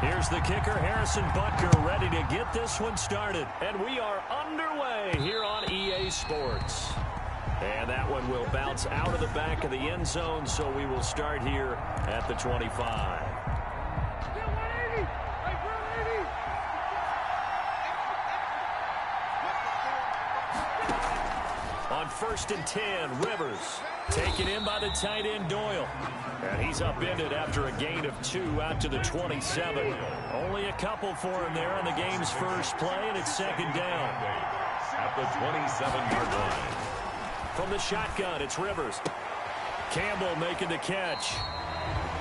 Here's the kicker, Harrison Butker, ready to get this one started. And we are underway here on EA Sports. And that one will bounce out of the back of the end zone, so we will start here at the 25. On 1st and 10, Rivers taken in by the tight end Doyle. And he's upended after a gain of 2 out to the 27. Only a couple for him there on the game's first play, and it's 2nd down. At the 27-yard line. From the shotgun, it's Rivers. Campbell making the catch.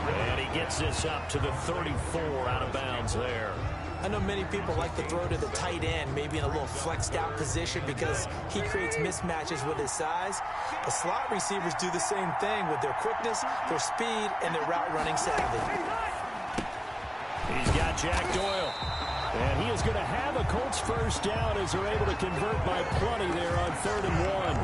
And he gets this up to the 34 out of bounds there. I know many people like to throw to the tight end, maybe in a little flexed out position because he creates mismatches with his size. The slot receivers do the same thing with their quickness, their speed, and their route running savvy. He's got Jack Doyle. And he is going to have a Colts first down as they're able to convert by plenty there on 3rd and 1.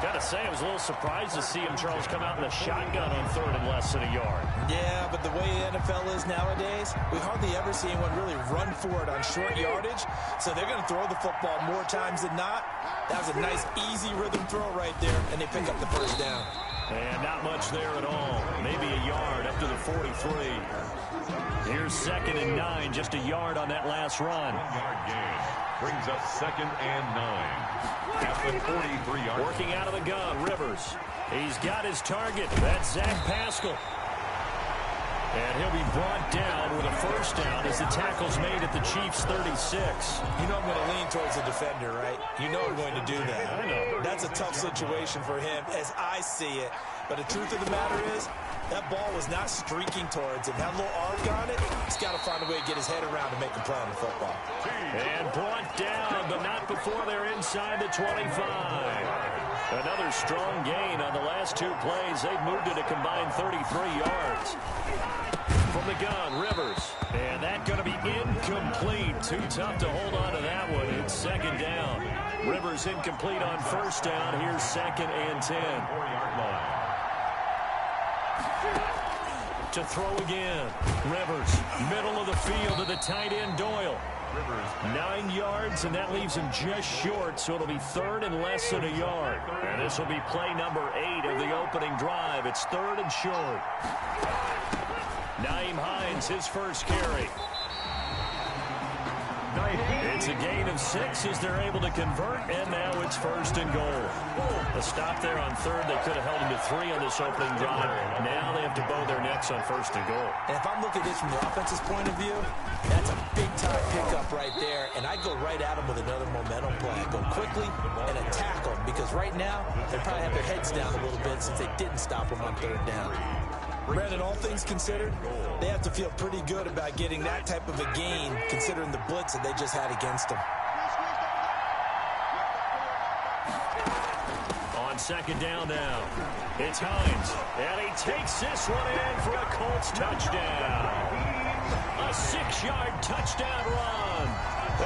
Got to say, I was a little surprised to see him, Charles, come out in the shotgun on 3rd and less than a yard. Yeah, but the way the NFL is nowadays, we hardly ever see anyone really run for it on short yardage. So they're going to throw the football more times than not. That was a nice, easy rhythm throw right there, and they pick up the first down. And not much there at all. Maybe a yard up to the 43. Here's 2nd and 9, just a yard on that last run. 1-yard gain brings up 2nd and 9. At the 43-yard. Working out of the gun, Rivers. He's got his target. That's Zach Pascal. And he'll be brought down with a first down as the tackle's made at the Chiefs' 36. You know I'm going to lean towards the defender, right? You know I'm going to do that. I know. That's a tough situation for him as I see it. But the truth of the matter is, that ball was not streaking towards him. That little arc on it, he's got to find a way to get his head around to make a play on the football. And brought down, but not before they're inside the 25. Another strong gain on the last 2 plays. They've moved it a combined 33 yards. From the gun, Rivers. And that's going to be incomplete. Too tough to hold on to that one. It's 2nd down. Rivers incomplete on first down. Here's 2nd and 10. 4-yard line. To throw again. Rivers, middle of the field to the tight end Doyle. Rivers 9 yards, and that leaves him just short, so it'll be 3rd and less than a yard. And this will be play number 8 of the opening drive. It's 3rd and short. Nyheim Hines, his first carry. It's a gain of 6 as they're able to convert, and now it's 1st and goal. A stop there on 3rd. They could have held him to 3 on this opening drive. Now they have to bow their necks on 1st and goal. And if I'm looking at this from the offense's point of view, that's a big-time pickup right there. And I'd go right at him with another momentum play. I'd go quickly and attack them because right now they probably have their heads down a little bit since they didn't stop them on 3rd down. Brandon, all things considered, they have to feel pretty good about getting that type of a gain considering the blitz that they just had against them. On 2nd down now, it's Hines, and he takes this one in for a Colts touchdown. A 6-yard touchdown run,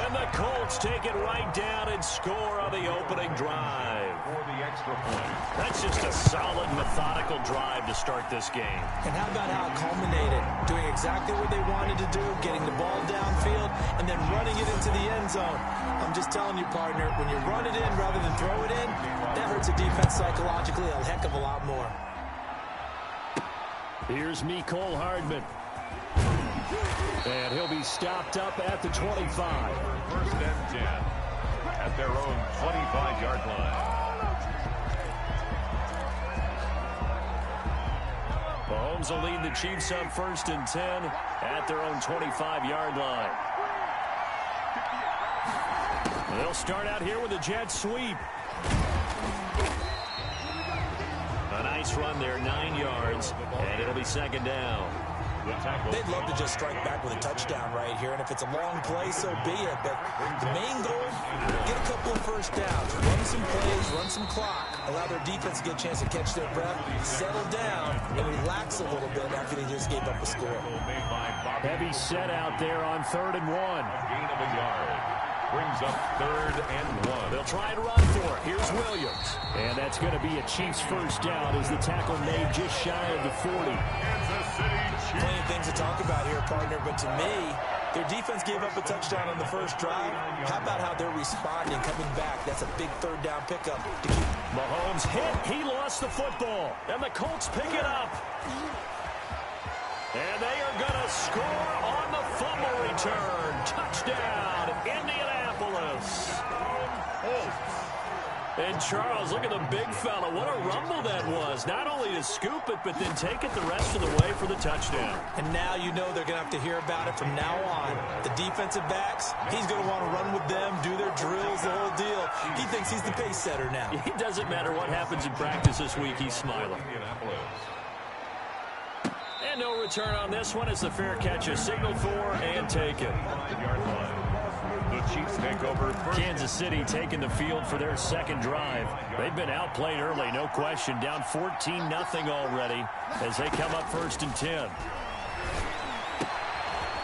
and the Colts take it right down and score on the opening drive. for the extra point. That's just a solid, methodical drive to start this game. And how about how it culminated? Doing exactly what they wanted to do, getting the ball downfield, and then running it into the end zone. I'm just telling you, partner, when you run it in rather than throw it in, that hurts a defense psychologically a heck of a lot more. Here's Mecole Hardman. And he'll be stopped up at the 25. First and 10 at their own 25-yard line. Mahomes will lead the Chiefs on 1st and 10 at their own 25-yard line. They'll start out here with a jet sweep. A nice run there, 9 yards, and it'll be 2nd down. They'd love to just strike back with a touchdown right here, and if it's a long play, so be it. But the main goal, get a couple of first downs, run some plays, run some clock, allow their defense to get a chance to catch their breath, settle down, and relax a little bit after they just gave up a score. Heavy set out there on 3rd and 1. Gain of a yard. Brings up 3rd and 1. They'll try and run for it. Here's Williams. And that's going to be a Chiefs first down as the tackle made just shy of the 40. Plenty of things to talk about here, partner, but to me, their defense gave up a touchdown on the first drive. How about how they're responding, coming back? That's a big 3rd down pickup to keep. Mahomes hit. He lost the football. And the Colts pick it up. And they are going to score on the fumble return. Touchdown, Indianapolis. And Charles, look at the big fella. What a rumble that was. Not only to scoop it, but then take it the rest of the way for the touchdown. And now you know they're going to have to hear about it from now on. The defensive backs, he's going to want to run with them, do their drills, the whole deal. He thinks he's the pace setter now. It doesn't matter what happens in practice this week. He's smiling. And no return on this one as the fair catch is signaled for and taken. The Chiefs take over first. Kansas City taking the field for their second drive. They've been outplayed early, no question. Down 14-0 already as they come up 1st and 10.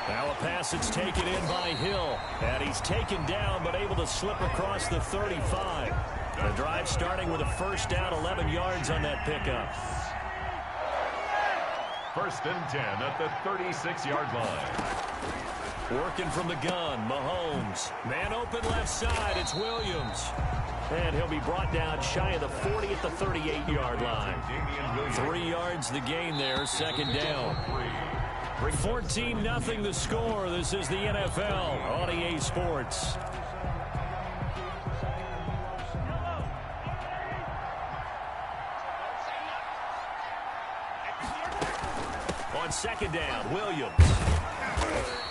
Now a pass that's taken in by Hill. And he's taken down but able to slip across the 35. The drive starting with a first down, 11 yards on that pickup. 1st and 10 at the 36-yard line. Working from the gun, Mahomes. Man open left side, it's Williams. And he'll be brought down shy of the 40 at the 38-yard line. 3 yards the gain there, 2nd down. 14-0 the score. This is the NFL on EA Sports. On 2nd down, Williams.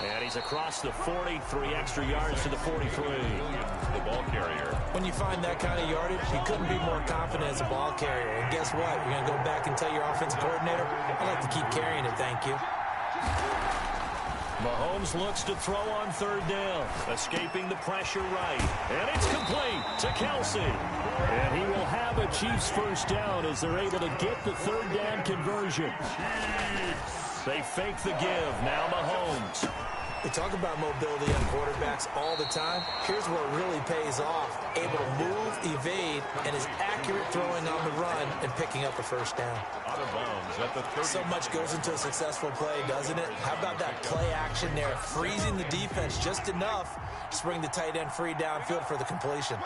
And he's across the 40, 3 extra yards to the 43. The ball carrier. When you find that kind of yardage, you couldn't be more confident as a ball carrier. And guess what? You're going to go back and tell your offensive coordinator, I'd like to keep carrying it, thank you. Mahomes looks to throw on 3rd down, escaping the pressure right. And it's complete to Kelsey. And he will have a Chiefs first down as they're able to get the 3rd down conversion. They fake the give. Now Mahomes. We talk about mobility on quarterbacks all the time. Here's where it really pays off. Able to move, evade, and is accurate throwing on the run and picking up a first down. Out of bounds at the 30. So much goes into a successful play, doesn't it? How about that play action there? Freezing the defense just enough to bring the tight end free downfield for the completion.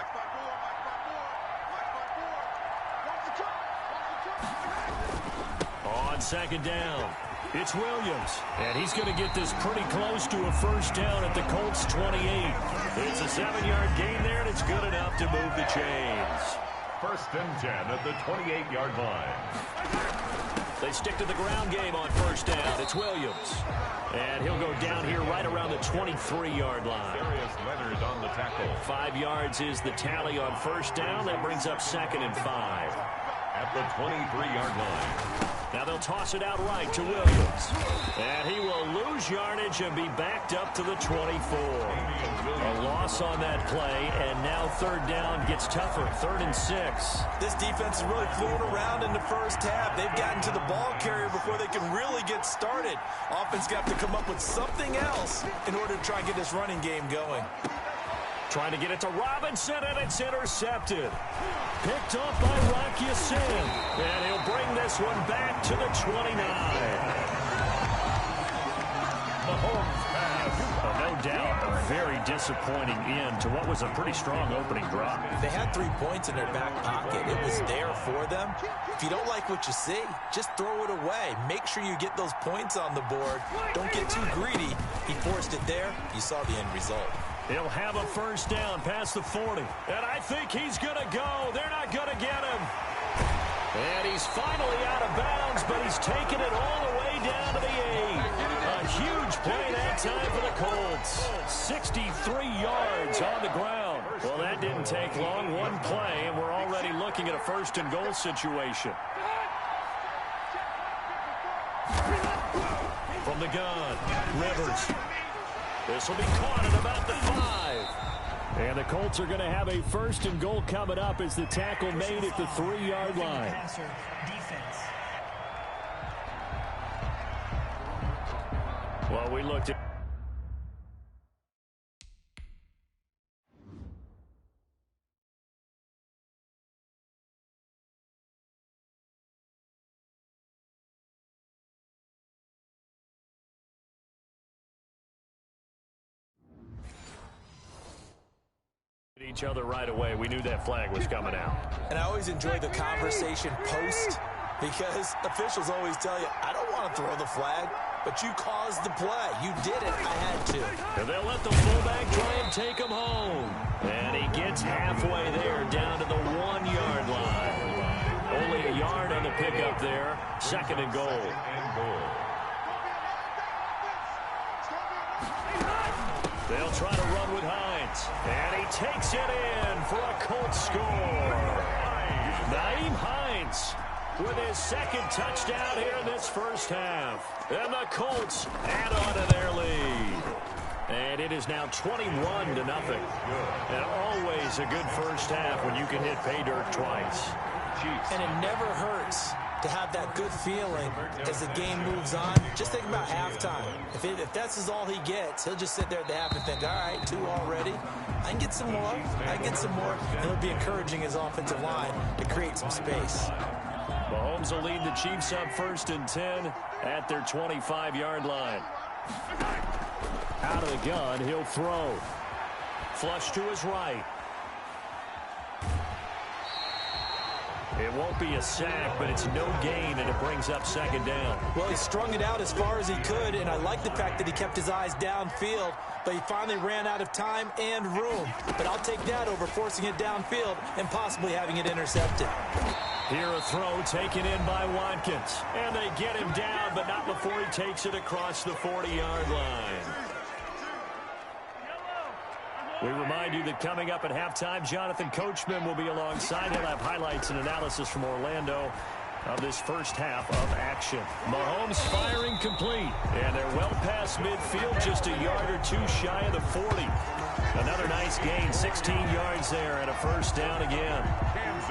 On 2nd down, it's Williams. And he's going to get this pretty close to a first down at the Colts 28. It's a 7-yard gain there, and it's good enough to move the chains. 1st and 10 at the 28-yard line. They stick to the ground game on 1st down. It's Williams. And he'll go down here right around the 23-yard line. Darius Leonard on the tackle. 5 yards is the tally on 1st down. That brings up 2nd and 5. At the 23-yard line. Now they'll toss it out right to Williams. And he will lose yardage and be backed up to the 24. A loss on that play, and now 3rd down gets tougher. 3rd and 6. This defense is really fluid around in the first half. They've gotten to the ball carrier before they can really get started. Offense got to come up with something else in order to try and get this running game going. Trying to get it to Robinson, and it's intercepted. Picked off by Rocky Sin. And he'll bring this one back to the 29. Mahomes pass. No doubt, a very disappointing end to what was a pretty strong opening drive. They had 3 points in their back pocket. It was there for them. If you don't like what you see, just throw it away. Make sure you get those points on the board. Don't get too greedy. He forced it there. You saw the end result. He'll have a first down past the 40. And I think he's going to go. They're not going to get him. And he's finally out of bounds, but he's taken it all the way down to the 8. A huge play that time for the Colts. 63 yards on the ground. Well, that didn't take long. One play, and we're already looking at a 1st and goal situation. From the gun, Rivers. This will be caught at about the 5. And the Colts are going to have a 1st and goal coming up as the tackle made at the 3-yard line. Well, we looked at Each other right away. We knew that flag was coming out. And I always enjoy the conversation post because officials always tell you, I don't want to throw the flag, but you caused the play. You did it. I had to. And they'll let the fullback try and take him home. And he gets halfway there down to the 1-yard line. Only a yard on the pickup there. Second and goal. They'll try to run with Hines. And he takes it in for a Colts score. Nyheim Hines with his second touchdown here in this first half. And the Colts add on to their lead. And it is now 21-0. And always a good first half when you can hit pay dirt twice. And it never hurts to have that good feeling as the game moves on. Just think about halftime. If that's all he gets, he'll just sit there at the half and think, all right, 2 already. I can get some more. I can get some more. And it'll be encouraging his offensive line to create some space. Mahomes will lead the Chiefs up 1st and 10 at their 25-yard line. Out of the gun, he'll throw. Flush to his right. It won't be a sack, but it's no gain, and it brings up 2nd down. Well, he strung it out as far as he could, and I like the fact that he kept his eyes downfield, but he finally ran out of time and room. But I'll take that over forcing it downfield and possibly having it intercepted. Here a throw taken in by Watkins, and they get him down, but not before he takes it across the 40-yard line. We remind you that coming up at halftime, Jonathan Coachman will be alongside. He'll have highlights and analysis from Orlando of this first half of action. Mahomes firing complete, and they're well past midfield, just a yard or 2 shy of the 40. Another nice gain, 16 yards there, and a 1st down again.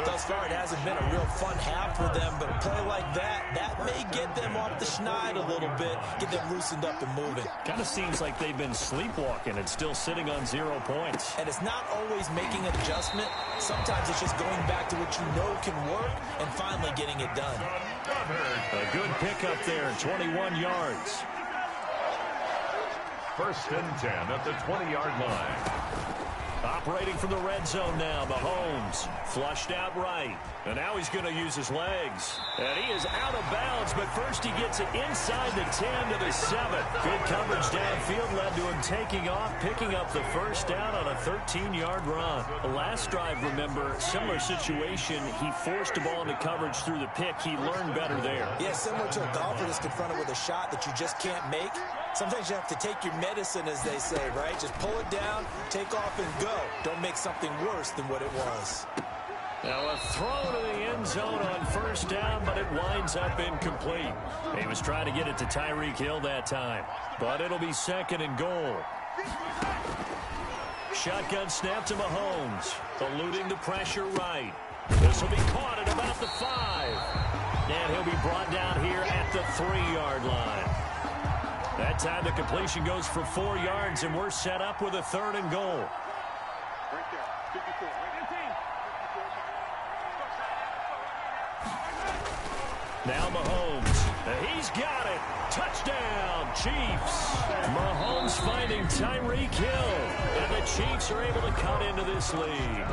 Thus far, it hasn't been a real fun half for them, but a play like that may get them off the schneid a little bit, get them loosened up and moving. Kind of seems like they've been sleepwalking and still sitting on 0 points. And it's not always making an adjustment. Sometimes it's just going back to what you know can work and finally getting it done. A good pickup there, 21 yards. 1st and 10 at the 20-yard line. Operating from the red zone now, Mahomes flushed out right. And now he's going to use his legs. And he is out of bounds, but first he gets it inside the 10 to the 7. Good coverage downfield led to him taking off, picking up the 1st down on a 13-yard run. The last drive, remember, similar situation. He forced the ball into coverage through the pick. He learned better there. Yeah, similar to a golfer that's confronted with a shot that you just can't make. Sometimes you have to take your medicine, as they say, right? Just pull it down, take off, and go. Don't make something worse than what it was. Now a throw to the end zone on 1st down, but it winds up incomplete. He was trying to get it to Tyreek Hill that time, but it'll be 2nd and goal. Shotgun snap to Mahomes, eluding the pressure right. This will be caught at about the 5. And he'll be brought down here at the 3-yard line. That time the completion goes for 4 yards, and we're set up with a 3rd and goal. Now Mahomes. He's got it. Touchdown, Chiefs. Mahomes finding Tyreek Hill. And the Chiefs are able to cut into this lead.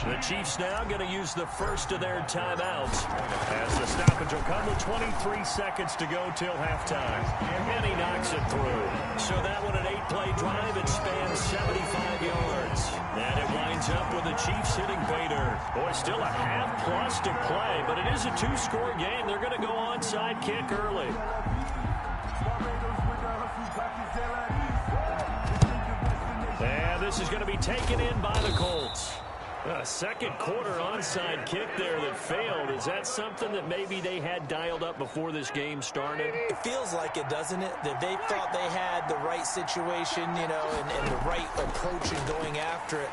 The Chiefs now going to use the first of their timeouts as the stoppage will come with 23 seconds to go till halftime. And he knocks it through. So that one an 8-play drive. It spans 75 yards. And it winds up with the Chiefs hitting pay dirt. Boy, still a half-plus to play, but it is a 2-score game. They're going to go onside kick early. And this is going to be taken in by the Colts. A second quarter onside kick there that failed. Is that something that maybe they had dialed up before this game started? It feels like it, doesn't it? That they thought they had the right situation, you know, and the right approach in going after it.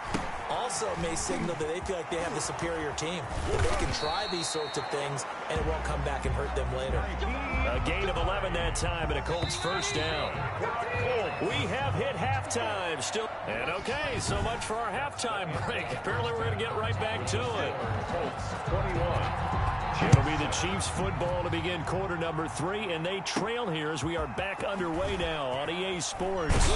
Also may signal that they feel like they have the superior team. That they can try these sorts of things, and it won't come back and hurt them later. A gain of 11 that time, and a Colts 1st down. We have hit halftime still. And okay, so much for our halftime break. Apparently we're going to get right back to it. It'll be the Chiefs football to begin quarter number 3, and they trail here as we are back underway now on EA Sports.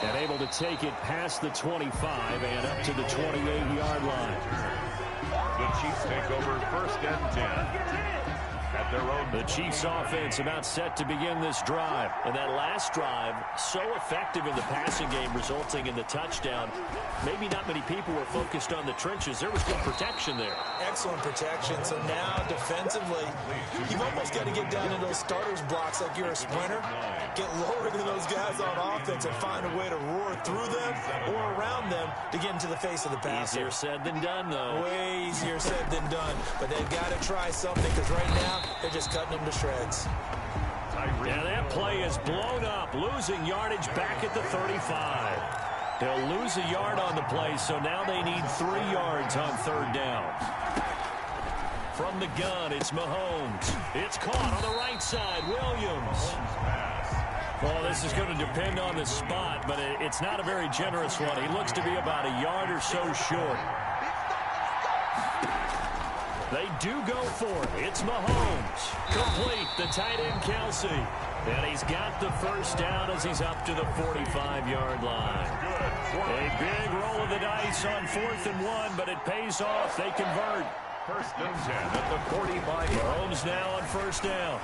And able to take it past the 25 and up to the 28-yard line. The Chiefs take over 1st and 10. At their own. The Chiefs offense about set to begin this drive. And that last drive, so effective in the passing game, resulting in the touchdown. Maybe not many people were focused on the trenches. There was good protection there. Excellent protection. So now, defensively, you've almost got to get down in those starters blocks like you're a sprinter. Get lower than those guys on offense and find a way to roar through them or around them to get into the face of the passer. Easier said than done, though. Way easier said than done. But they've got to try something because right now, they're just cutting them to shreds. Yeah, that play is blown up, losing yardage back at the 35. They'll lose a yard on the play, so now they need 3 yards on 3rd down. From the gun, it's Mahomes. It's caught on the right side, Williams. Well, this is going to depend on the spot, but it's not a very generous one. He looks to be about a yard or so short. They do go for it. It's Mahomes. Complete, the tight end, Kelsey. And he's got the 1st down as he's up to the 45-yard line. A big roll of the dice on 4th and 1, but it pays off. They convert. 1st and 10 at the 45. Mahomes now on 1st down.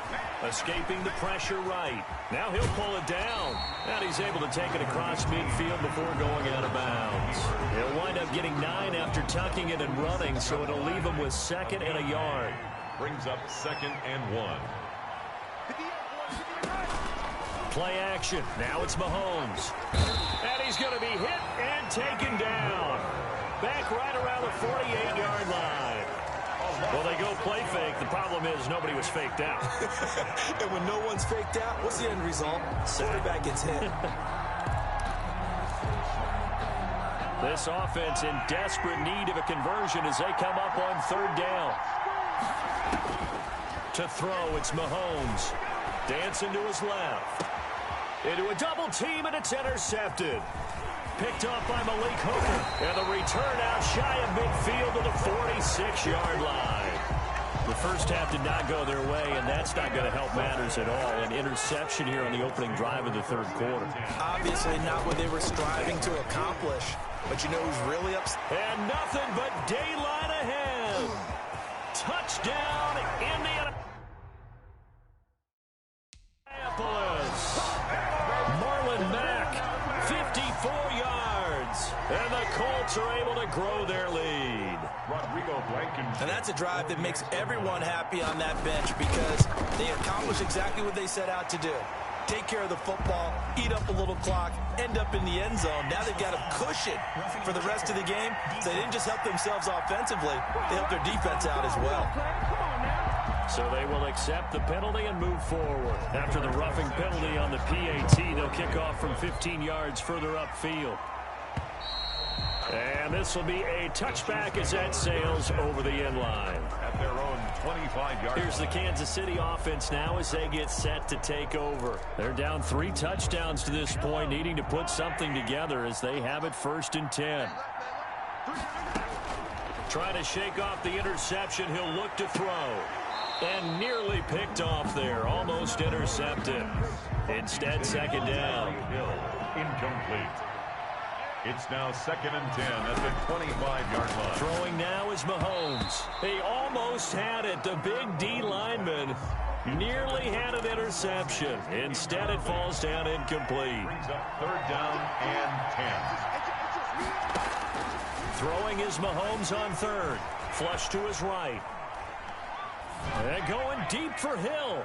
Escaping the pressure right. Now he'll pull it down. And he's able to take it across midfield before going out of bounds. He'll wind up getting 9 after tucking it and running, so it'll leave him with 2nd and a yard. Brings up 2nd and 1. Play action. Now it's Mahomes. And he's going to be hit and taken down. Back right around the 48-yard line. Well, they go play fake. The problem is nobody was faked out. And when no one's faked out, what's the end result? Quarterback gets hit. This offense in desperate need of a conversion as they come up on 3rd down. To throw, it's Mahomes. Dancing to his left. Into a double team, and it's intercepted. Picked off by Malik Hooker. And the return out shy of midfield to the 46-yard line. The first half did not go their way, and that's not going to help matters at all. An interception here on the opening drive of the 3rd quarter. Obviously not what they were striving to accomplish. But you know who's really upset? And nothing but daylight ahead. Touchdown, Indiana. Marlon Mack, 54 yards. And the Colts are able to grow their lead. Rodrigo Blankenship. And that's a drive that makes everyone happy on that bench because they accomplish exactly what they set out to do. Take care of the football, eat up a little clock, end up in the end zone. Now they've got a cushion for the rest of the game. So they didn't just help themselves offensively, they helped their defense out as well. So they will accept the penalty and move forward. After the roughing penalty on the PAT, they'll kick off from 15 yards further upfield. And this will be a touchback as that sails over the end line. At their own 25-yard. Here's the Kansas City offense now as they get set to take over. They're down 3 touchdowns to this point, needing to put something together as they have it 1st and 10. Trying to shake off the interception. He'll look to throw. And nearly picked off there. Almost intercepted. Instead, 2nd down. Incomplete. It's now 2nd and 10 at the 25-yard line. Throwing now is Mahomes. He almost had it. The big D lineman nearly had an interception. Instead, it falls down incomplete. Brings up 3rd down and 10. Throwing is Mahomes on 3rd. Flush to his right. And going deep for Hill.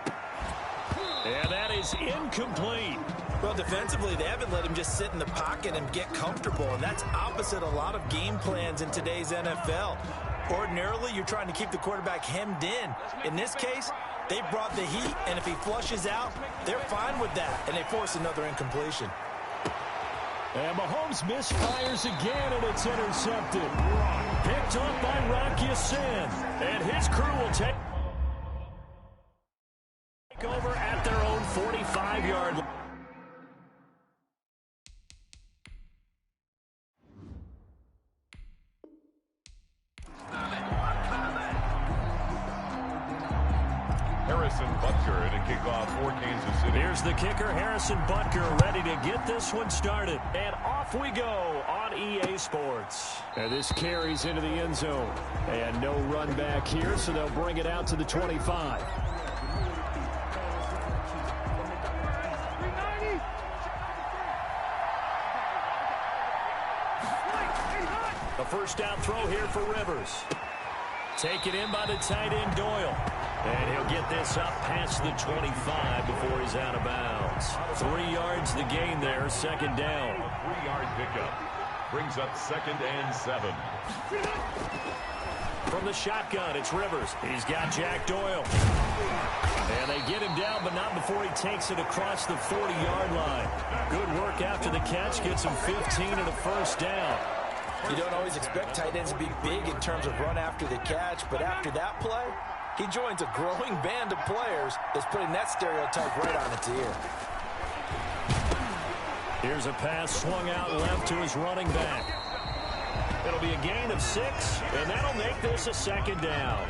And that is incomplete. Well, defensively, they haven't let him just sit in the pocket and get comfortable, and that's opposite a lot of game plans in today's NFL. Ordinarily, you're trying to keep the quarterback hemmed in. In this case, they brought the heat, and if he flushes out, they're fine with that, and they force another incompletion. And Mahomes misfires again, and it's intercepted. Picked up by Rocky Sin, and his crew will take over at their own 45-yard line. Harrison Butker to kick off for Kansas City. Here's the kicker, Harrison Butker, ready to get this one started. And off we go on EA Sports. And this carries into the end zone. And no run back here, so they'll bring it out to the 25. A first down throw here for Rivers. Taken in by the tight end Doyle. And he'll get this up past the 25 before he's out of bounds. 3 yards the gain there, second down. 3-yard pickup. Brings up 2nd and 7. From the shotgun, it's Rivers. He's got Jack Doyle. And they get him down, but not before he takes it across the 40-yard line. Good work after the catch. Gets him 15 and a first down. You don't always expect tight ends to be big in terms of run after the catch, but after that play, he joins a growing band of players that's putting that stereotype right on its ear. Here's a pass swung out left to his running back. It'll be a gain of 6, and that'll make this a second down.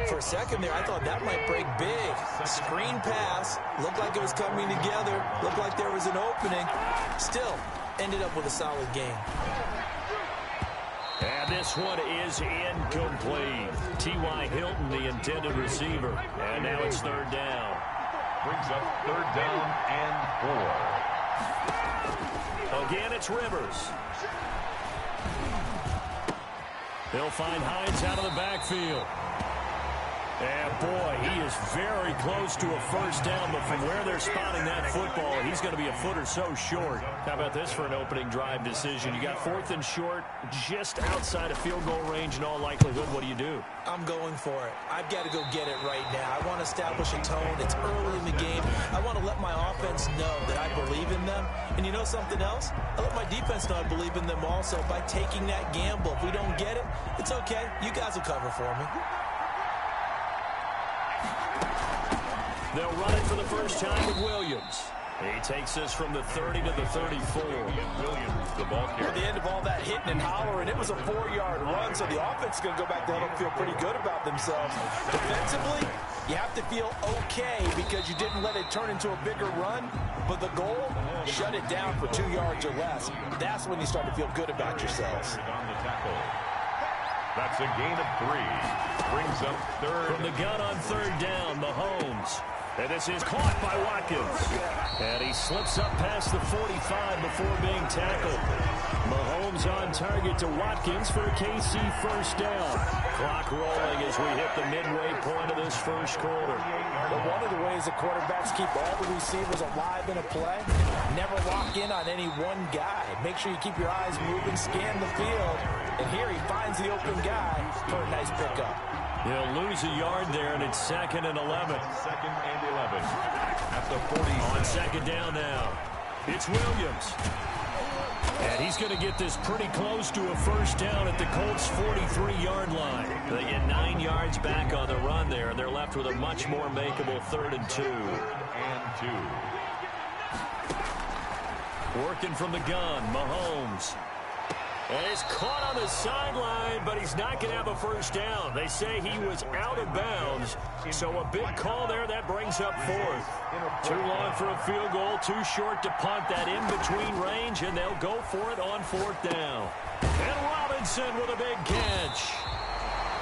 For a second there, I thought that might break big. Screen pass, looked like it was coming together, looked like there was an opening. Still, ended up with a solid gain. And this one is incomplete. T.Y. Hilton, the intended receiver. And now it's third down. Brings up 3rd down and 4. Again, it's Rivers. He'll find Hines out of the backfield. And boy, he is very close to a first down, but from where they're spotting that football, he's going to be a foot or so short. How about this for an opening drive decision? You got 4th and short, just outside of field goal range in all likelihood. What do you do? I'm going for it. I've got to go get it right now. I want to establish a tone. It's early in the game. I want to let my offense know that I believe in them. And you know something else? I let my defense know I believe in them also by taking that gamble. If we don't get it, it's okay. You guys will cover for me. They'll run it for the first time with Williams. He takes this from the 30 to the 34. Williams, the ball carrier. At the end of all that hitting and hollering, it was a 4-yard run, so the offense is going to go back there and feel pretty good about themselves. Defensively, you have to feel okay because you didn't let it turn into a bigger run, but the goal, shut it down for 2 yards or less. That's when you start to feel good about yourselves. On the tackle. That's a gain of 3. Brings up 3rd. From the gun on 3rd down, Mahomes. And this is caught by Watkins. And he slips up past the 45 before being tackled. Mahomes on target to Watkins for a KC first down. Clock rolling as we hit the midway point of this first quarter. But one of the ways the quarterbacks keep all the receivers alive in a play, never lock in on any one guy. Make sure you keep your eyes moving, scan the field. And here he finds the open guy for a nice pickup. He'll lose a yard there, and it's 2nd and 11. 2nd and 11. At the 40. On 2nd down now. It's Williams. And he's going to get this pretty close to a first down at the Colts' 43-yard line. They get 9 yards back on the run there, and they're left with a much more makeable 3rd and 2. 3rd and 2. Working from the gun, Mahomes. And he's caught on the sideline, but he's not going to have a first down. They say he was out of bounds, so a big call there. That brings up 4th. Too long for a field goal, too short to punt that in-between range, and they'll go for it on 4th down. And Robinson with a big catch.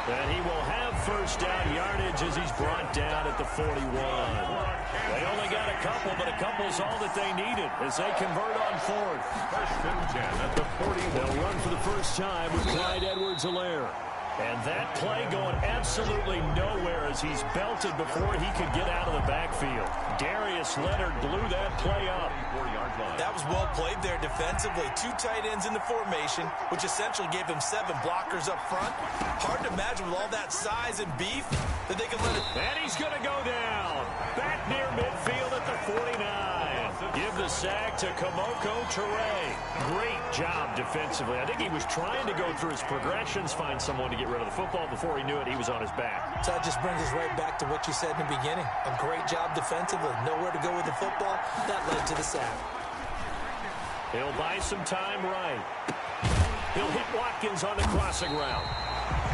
And he will have first down yardage as he's brought down at the 41. They only got a couple, but a couple's all that they needed as they convert on 4th. 1st and 10 at the 41. They'll run for the first time with Clyde Edwards-Helaire. And that play going absolutely nowhere as he's belted before he could get out of the backfield. Darius Leonard blew that play up. That was well played there defensively. 2 tight ends in the formation, which essentially gave him 7 blockers up front. Hard to imagine with all that size and beef that they could let it. And he's going to go down. Back near midfield at the 49. Give the sack to Kamoko Toure. Great job defensively. I think he was trying to go through his progressions, find someone to get rid of the football. Before he knew it, he was on his back. So that just brings us right back to what you said in the beginning. A great job defensively. Nowhere to go with the football. That led to the sack. He'll buy some time right. He'll hit Watkins on the crossing route.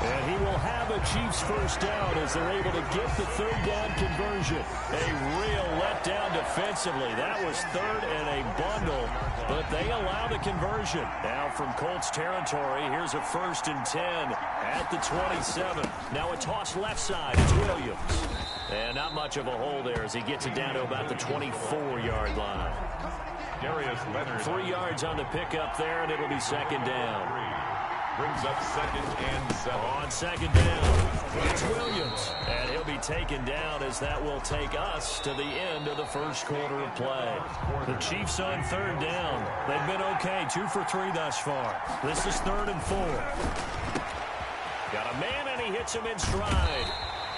And he will have a Chiefs first down as they're able to get the third down conversion. A real letdown defensively. That was third and a bundle, but they allow the conversion. Now from Colts territory, here's a 1st and 10 at the 27. Now a toss left side. It's Williams. And not much of a hole there as he gets it down to about the 24-yard line. Darius Leonard. 3 yards on the pickup there, and it'll be 2nd down. Brings up 2nd and 7. On 2nd down, it's Williams. And he'll be taken down as that will take us to the end of the first quarter of play. The Chiefs on 3rd down. They've been okay, 2 for 3 thus far. This is 3rd and 4. Got a man, and he hits him in stride.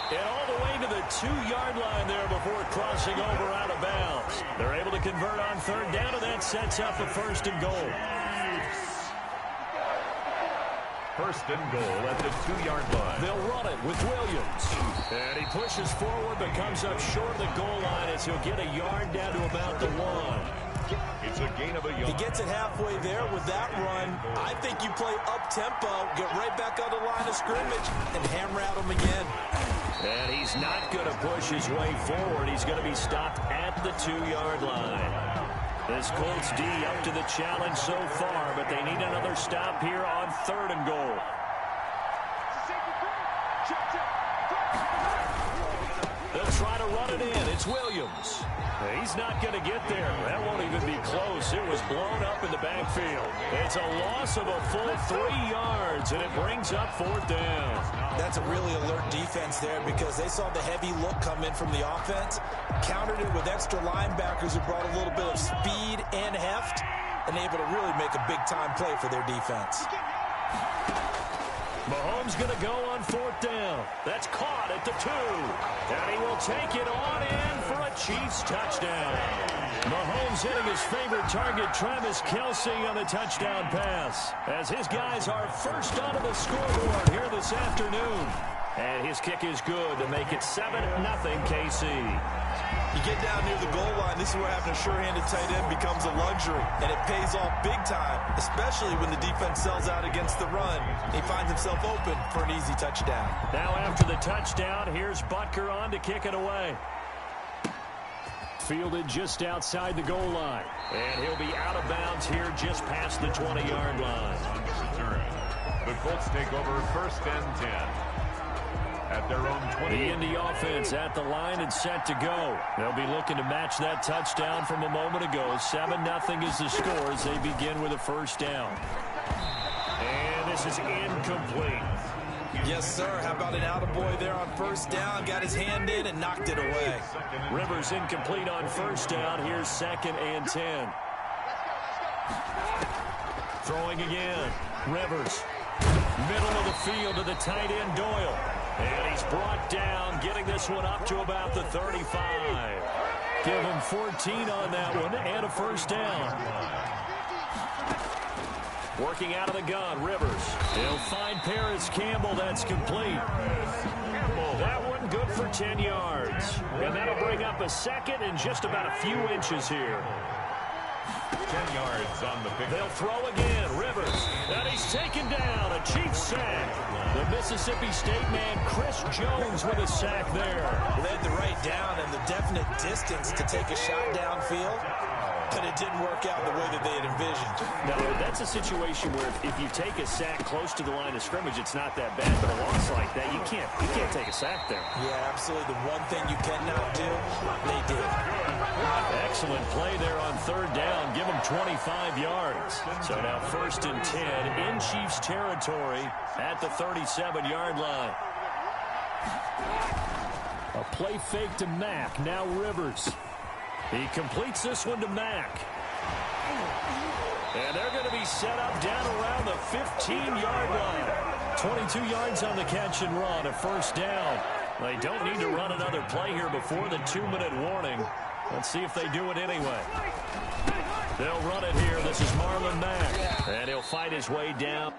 And all the way to the 2-yard line there before crossing over out of bounds. They're able to convert on 3rd down, and that sets up a 1st and goal. 1st and goal at the 2-yard line. They'll run it with Williams. And he pushes forward but comes up short of the goal line as he'll get a yard down to about the 1. It's a gain of a yard. He gets it halfway there with that run. I think you play up-tempo, get right back on the line of scrimmage, and hammer at him again. And he's not going to push his way forward. He's going to be stopped at the 2-yard line. This Colts D up to the challenge so far, but they need another stop here on 3rd and goal. They'll try to run it in. It's Williams. He's not going to get there. That won't even be close. It was blown up in the backfield. It's a loss of a full 3 yards, and it brings up 4th down. That's a really alert defense there because they saw the heavy look come in from the offense, countered it with extra linebackers who brought a little bit of speed and heft, and able to really make a big-time play for their defense. Mahomes going to go on 4th down. That's caught at the 2. And he will take it on in for a Chiefs touchdown. Mahomes hitting his favorite target, Travis Kelce, on the touchdown pass. As his guys are first onto the scoreboard here this afternoon. And his kick is good to make it 7-0 KC. You get down near the goal line, this is where having a sure-handed tight end becomes a luxury, and it pays off big time, especially when the defense sells out against the run. He finds himself open for an easy touchdown. Now after the touchdown, here's Butker on to kick it away. Fielded just outside the goal line, and he'll be out of bounds here just past the 20-yard line. The Colts take over 1st and 10. At their own 20. The Indy offense at the line and set to go. They'll be looking to match that touchdown from a moment ago. 7-0 is the score as they begin with a 1st down. And this is incomplete. Yes, sir. How about an attaboy there on 1st down? Got his hand in and knocked it away. Rivers incomplete on 1st down. Here's 2nd and 10. Throwing again. Rivers. Middle of the field to the tight end, Doyle. And he's brought down, getting this one up to about the 35. Give him 14 on that one and a 1st down. Working out of the gun, Rivers. He'll find Paris Campbell. That's complete. That one good for 10 yards. And that'll bring up a 2nd and just about a few inches here. 10 yards on the pick. They'll throw again. Rivers. And he's taken down. A Chiefs sack. The Mississippi State man, Chris Jones, with a sack there. They had the right down and the definite distance to take a shot downfield, but it didn't work out the way that they had envisioned. No, that's a situation where if you take a sack close to the line of scrimmage, it's not that bad. But a loss like that, you can't take a sack there. Yeah, absolutely. The one thing you cannot do, they did. Excellent play there on 3rd down. Give them 25 yards. So now 1st and 10 in Chiefs territory at the 37-yard line. A play fake to Mack. Now Rivers. He completes this one to Mack. And they're going to be set up down around the 15-yard line. 22 yards on the catch and run, a 1st down. They don't need to run another play here before the 2-minute warning. Let's see if they do it anyway. They'll run it here. This is Marlon Mack. And he'll fight his way down.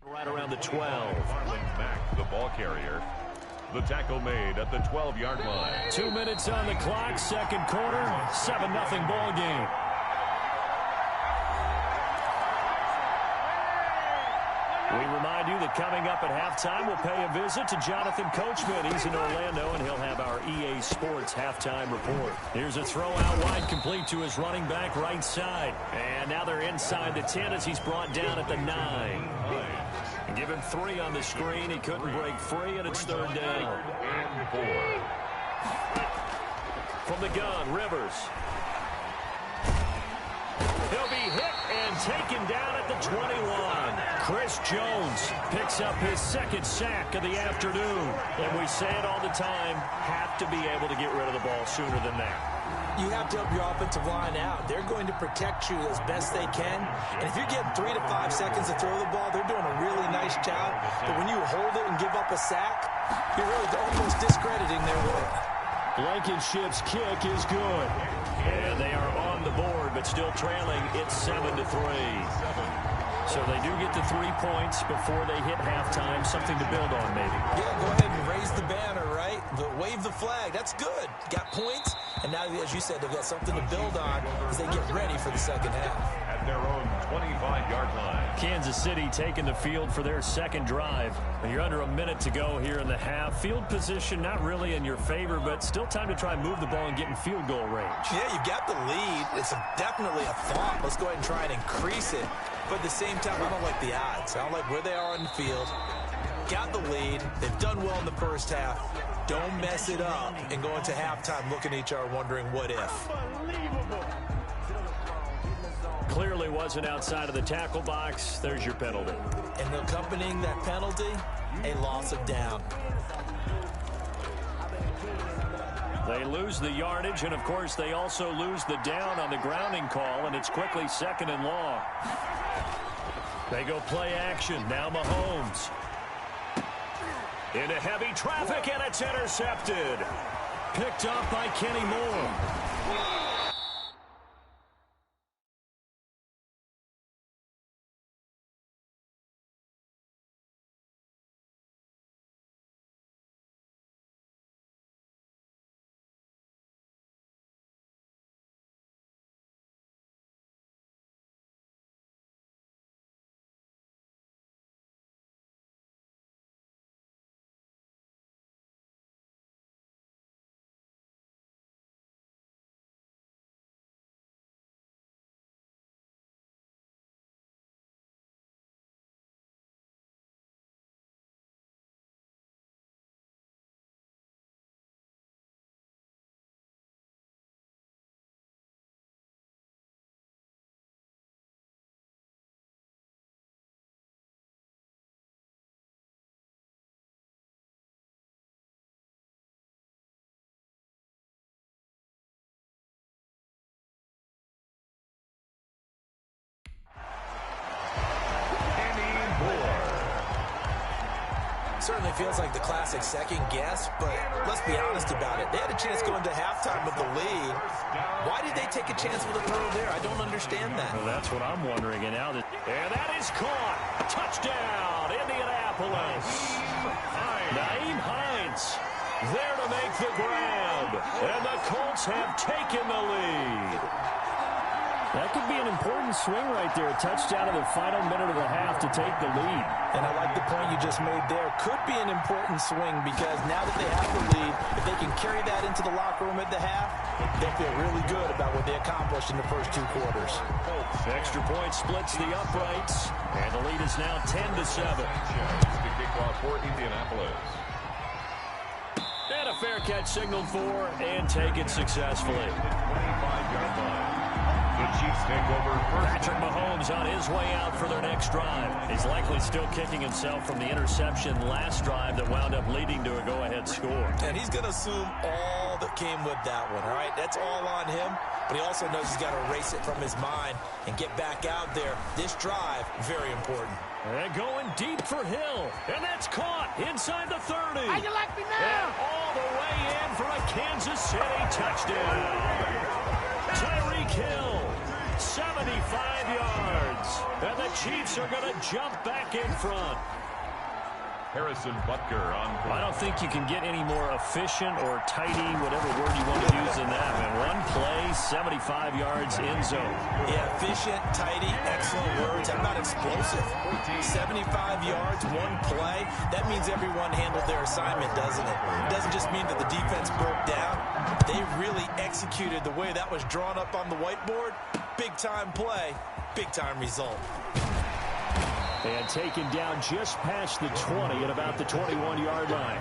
Right around the 12. Marlon Mack, the ball carrier. The tackle made at the 12-yard line. 2 minutes on the clock, second quarter, 7-0 ball game. We remind you that coming up at halftime, we'll pay a visit to Jonathan Coachman. He's in Orlando, and he'll have our EA Sports halftime report. Here's a throw out wide, complete to his running back right side. And now they're inside the 10 as he's brought down at the 9. And give him 3 on the screen. He couldn't break free, and it's third down. And 4. From the gun, Rivers. He'll be hit and taken down at the 21. Chris Jones picks up his second sack of the afternoon. And we say it all the time, have to be able to get rid of the ball sooner than that. You have to help your offensive line out. They're going to protect you as best they can. And if you're getting 3 to 5 seconds to throw the ball, they're doing a really nice job. But when you hold it and give up a sack, you're really almost discrediting their work. Blankenship's kick is good. And they are on the board, but still trailing. It's 7-3. So they do get the 3 points before they hit halftime. Something to build on, maybe. Yeah, go ahead and raise the banner, right? Wave the flag. That's good. Got points. And now, as you said, they've got something to build on as they get ready for the second half. At their own 25-yard line. Kansas City taking the field for their second drive. And you're under a minute to go here in the half. Field position not really in your favor, but still time to try and move the ball and get in field goal range. Yeah, you've got the lead. It's definitely a thought. Let's go ahead and try and increase it. But at the same time, I don't like the odds. I don't like where they are on the field. Got the lead. They've done well in the first half. Don't mess it up and go into halftime looking at each other wondering what if. Clearly wasn't outside of the tackle box. There's your penalty. And accompanying that penalty, a loss of down. They lose the yardage, and of course they also lose the down on the grounding call, and it's quickly 2nd and long. They go play action. Now Mahomes. Into heavy traffic, and it's intercepted. Picked up by Kenny Moore. Certainly feels like the classic second guess, but let's be honest about it. They had a chance going to halftime with the lead. Why did they take a chance with a throw there? I don't understand that. Well, that's what I'm wondering. And that is caught. Touchdown, Indianapolis. Nyheim Hines there to make the grab. And the Colts have taken the lead. That could be an important swing right there. A touchdown in the final minute of the half to take the lead. And I like the point you just made there. Could be an important swing because now that they have the lead, if they can carry that into the locker room at the half, they'll feel really good about what they accomplished in the first 2 quarters. Extra point splits the uprights. And the lead is now 10-7. To kick off for Indianapolis. And a fair catch signaled for and taken successfully. 25-yard line. The Chiefs take over first. Patrick Mahomes on his way out for their next drive. He's likely still kicking himself from the interception last drive that wound up leading to a go-ahead score. And he's going to assume all that came with that one, all right? That's all on him, but he also knows he's got to erase it from his mind and get back out there. This drive, very important. And going deep for Hill, and that's caught inside the 30. How you like me now? And all the way in for a Kansas City touchdown. Tyreek Hill 75 yards. And the Chiefs are going to jump back in front. Harrison Butker on. I don't think you can get any more efficient or tidy, whatever word you want to use in that, man. One play, 75 yards in zone. Yeah, efficient, tidy, excellent words. How about explosive? 75 yards, one play. That means everyone handled their assignment, doesn't it? It doesn't just mean that the defense broke down. They really executed the way that was drawn up on the whiteboard. Big-time play, big-time result. And taken down just past the 20 at about the 21-yard line.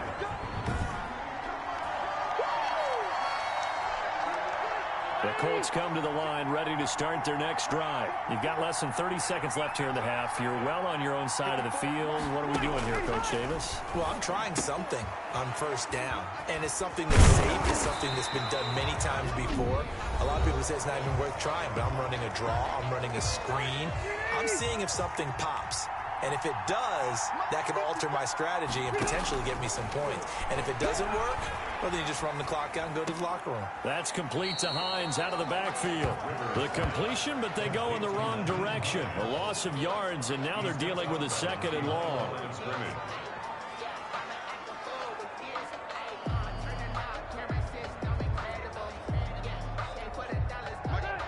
The Colts come to the line ready to start their next drive. You've got less than 30 seconds left here in the half. You're well on your own side of the field. What are we doing here, Coach Davis? Well, I'm trying something on first down. And it's something that's safe. It's something that's been done many times before. A lot of people say it's not even worth trying, but I'm running a draw. I'm running a screen. I'm seeing if something pops. And if it does, that can alter my strategy and potentially get me some points. And if it doesn't work, well, then you just run the clock out and go to the locker room. That's complete to Hines out of the backfield. The completion, but they go in the wrong direction. A loss of yards, and now they're dealing with a second and long.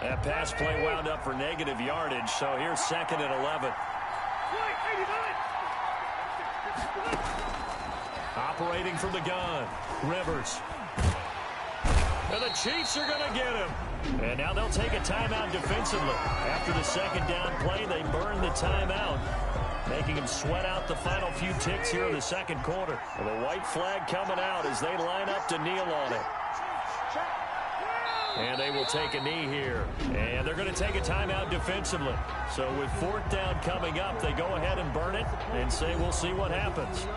That pass play wound up for negative yardage, so here's second and 11. Operating from the gun, Rivers. And the Chiefs are going to get him. And now they'll take a timeout defensively. After the second down play, they burn the timeout, making him sweat out the final few ticks here in the second quarter. And the white flag coming out as they line up to kneel on it. And they will take a knee here. And they're going to take a timeout defensively. So with fourth down coming up, they go ahead and burn it and say we'll see what happens.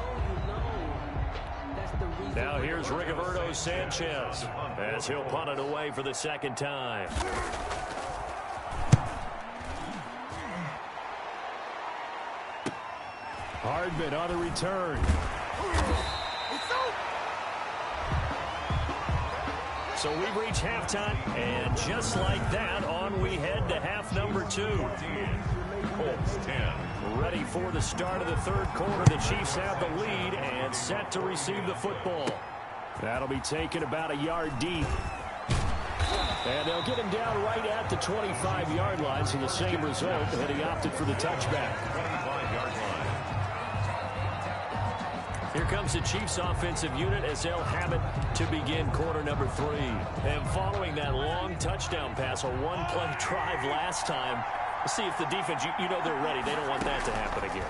Now here's Rigoberto Sanchez as he'll punt it away for the second time. Hardman on the return. So we've reached halftime, and just like that, on we head to half number 2. Colts 10. Ready for the start of the third quarter. The Chiefs have the lead and set to receive the football. That'll be taken about a yard deep. And they'll get him down right at the 25-yard line, so the same result, and he opted for the touchback. 25-yard line. Here comes the Chiefs offensive unit as they'll have it to begin quarter number 3. And following that long touchdown pass, a one-play drive last time, see if the defense, you know they're ready. They don't want that to happen again.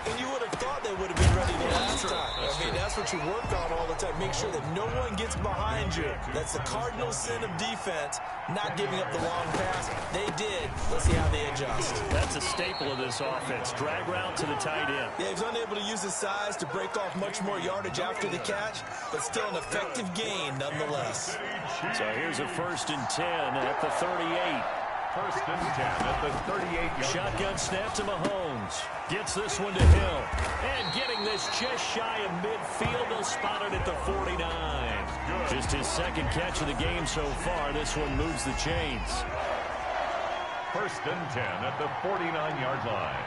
And you would have thought they would have been ready the last time. I mean, that's what you work on all the time. Make sure that no one gets behind you. That's the cardinal sin of defense, not giving up the long pass. They did. Let's see how they adjust. That's a staple of this offense. Drag route to the tight end. Yeah, he's unable to use his size to break off much more yardage after the catch, but still an effective gain nonetheless. So here's a 1st and 10 at the 38. 1st and 10 at the 38-yard. Shotgun snap to Mahomes. Gets this one to Hill. And getting this just shy of midfield. They'll spot it at the 49. Just his second catch of the game so far. This one moves the chains. 1st and 10 at the 49-yard line.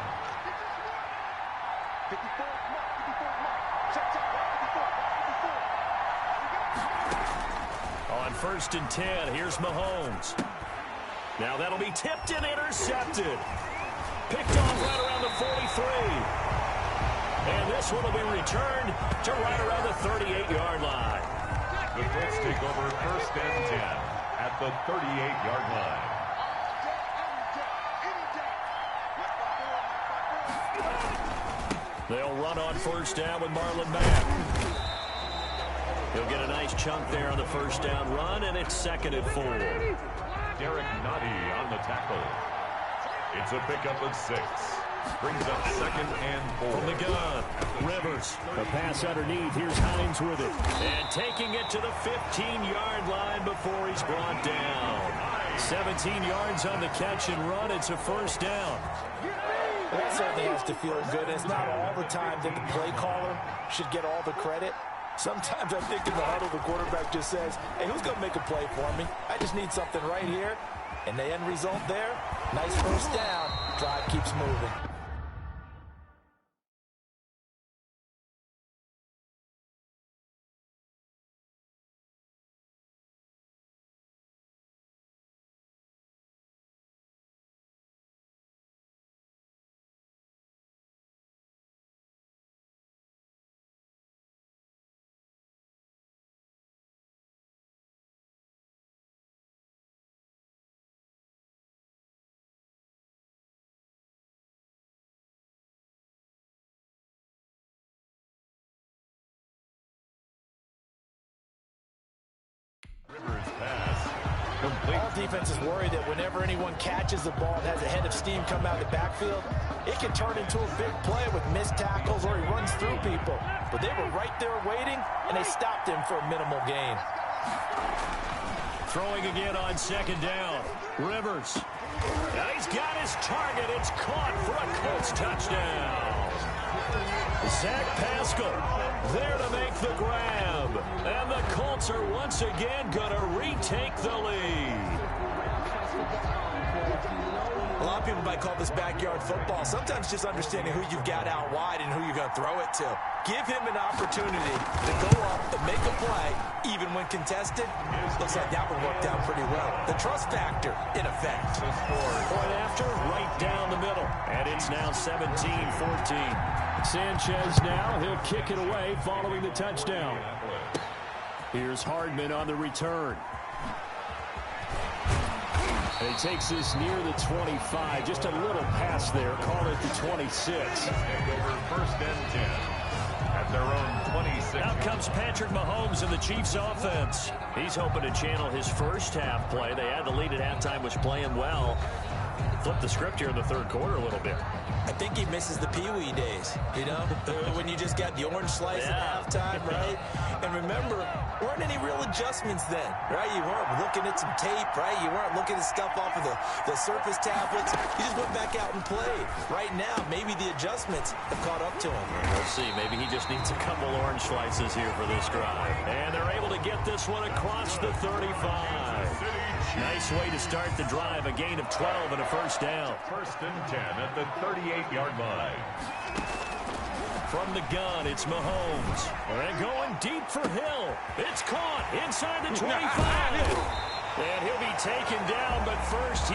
On 1st and 10, here's Mahomes. Now that'll be tipped and intercepted. Picked off right around the 43. And this one will be returned to right around the 38-yard line. The Colts take over 1st and 10 at the 38-yard line. They'll run on 1st down with Marlon Mack. He'll get a nice chunk there on the 1st down run, and it's 2nd and 4. Derek Nottie on the tackle. It's a pickup of 6. Brings up 2nd and 4. From the gun, Rivers. A pass underneath. Here's Hines with it. And taking it to the 15-yard line before he's brought down. 17 yards on the catch and run. It's a 1st down. That certainly has to feel good. It's not all the time that the play caller should get all the credit. Sometimes I think in the huddle, the quarterback just says, hey, who's going to make a play for me? I just need something right here. And the end result there, nice first down. Drive keeps moving. Rivers pass. Complete. All defenses worry that whenever anyone catches the ball and has a head of steam come out of the backfield, it can turn into a big play with missed tackles or he runs through people. But they were right there waiting, and they stopped him for a minimal gain. Throwing again on second down. Rivers. And he's got his target. It's caught for a Colts touchdown. Zach Pascal there to make the grab. And the Colts are once again going to retake the lead. A lot of people might call this backyard football. Sometimes just understanding who you've got out wide and who you're going to throw it to. Give him an opportunity to go up and make a play, even when contested. Looks like that one worked out pretty well. The trust factor, in effect. Point after, right down the middle. And it's now 17-14. Sanchez now, he'll kick it away following the touchdown. Here's Hardman on the return. And he takes this near the 25. Just a little pass there. Call it the 26. Over first and 10 at their own 26. Out comes Patrick Mahomes in the Chiefs offense. He's hoping to channel his first half play. They had the lead at halftime, was playing well. Flip the script here in the third quarter a little bit. I think he misses the Pee-wee days, you know, when you just got the orange slice at halftime, right? And remember, weren't any real adjustments then, right? You weren't looking at some tape, right? You weren't looking at stuff off of the surface tablets. You just went back out and played. Right now, maybe the adjustments have caught up to him. We'll see. Maybe he just needs a couple orange slices here for this drive. And they're able to get this one across the 35. Nice way to start the drive. A gain of 12 and a first down. First and 10 at the 38-yard line. From the gun, it's Mahomes. And going deep for Hill. It's caught inside the 25. And he'll be taken down, but first